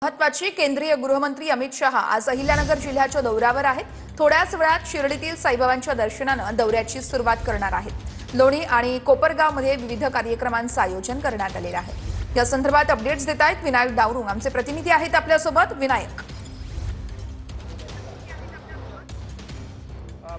महत्वाची केंद्रीय गृहमंत्री अमित शहा आज अहिल्यानगर जिल्ह्याच्या दौऱ्यावर आहेत। थोड्याच वेळात शिर्डीतील साईबाबांच्या दर्शनानं दौऱ्याची सुरुवात करणार आहेत। लोणी आणि कोपरगावमध्ये विविध कार्यक्रमांचं आयोजन करण्यात आलेलं आहे। या संदर्भात अपडेट्स देत आहेत विनायक दावरुंग, आमचे प्रतिनिधी आहेत आपल्यासोबत। विनायक,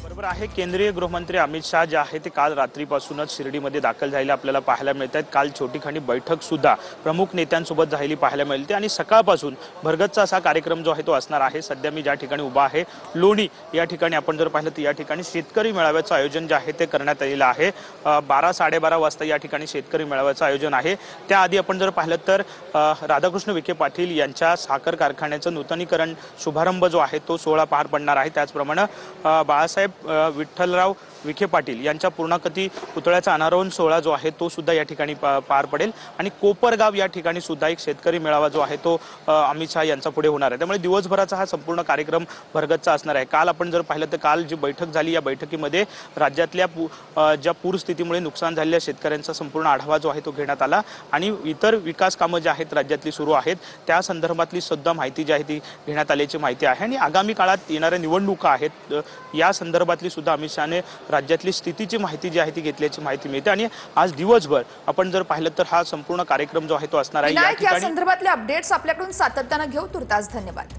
बरोबर आहे। केंद्रीय गृहमंत्री अमित शहा जे आहे ते काल रात्रीपासूनच शिर्डीमध्ये दाखल झालेले आपल्याला पाहायला मिळत आहेत। काल छोटीखानी बैठक सुद्धा प्रमुख नेत्यांसोबत झालेली पाहायला मिळते आणि सकाळपासून भरगतचा असा कार्यक्रम जो आहे तो असणार आहे। सध्या मी ज्या ठिकाणी उभा आहे लोणी या ठिकाणी आपण जर पाहिलं तर या ठिकाणी शेतकरी मेळाव्याचं आयोजन जे आहे ते करण्यात आलेलं आहे। 12-12:30 वाजता या ठिकाणी शेतकरी मेळाव्याचं आयोजन आहे। त्याआधी आपण जर पाहिलं तर राधाकृष्ण विखे पाटील यांच्या साखर कारखान्याचं नूतनीकरण शुभारंभ जो आहे तो सोहळा पार पडणार आहे। त्याचप्रमाणे बाळासाहेब विठ्ठलराव विखे पाटील यांच्या पूर्णाकृती पुतळ्याचा अनावरण सोहळा जो आहे तो सुद्धा या ठिकाणी पार पडेल आणि कोपरगाव या ठिकाणी सुद्धा एक शेतकरी मेळावा जो आहे तो अमित शहा यांचा पुढे होणार आहे। त्यामुळे दिवसभराचा हा संपूर्ण कार्यक्रम भरगतचा असणार आहे। काल आपण जर पाहिलं तर काल जी बैठक झाली या बैठकीमध्ये राज्यातल्या ज्या पूरस्थितीमुळे नुकसान झालेल्या शेतकऱ्यांचा संपूर्ण आढावा जो आहे तो घेण्यात आला आणि इतर विकास कामं जी आहेत राज्यातली सुरू आहेत त्या संदर्भातली सुद्धा माहिती जी आहे ती घेण्यात आल्याची माहिती आहे आणि आगामी काळात येणाऱ्या निवडणुका आहेत या संदर्भातली सुद्धा अमित शहाने राज्यातली स्थितीची माहिती जी आहे ती घेतल्याची माहिती मिळते आणि आज दिवसभर आपण जर पाहिलं तर हा संपूर्ण कार्यक्रम जो आहे तो असणार आहे। या संदर्भातले अपडेट्स आपल्याकडून सातत्याने घेऊ। तुर्तास धन्यवाद।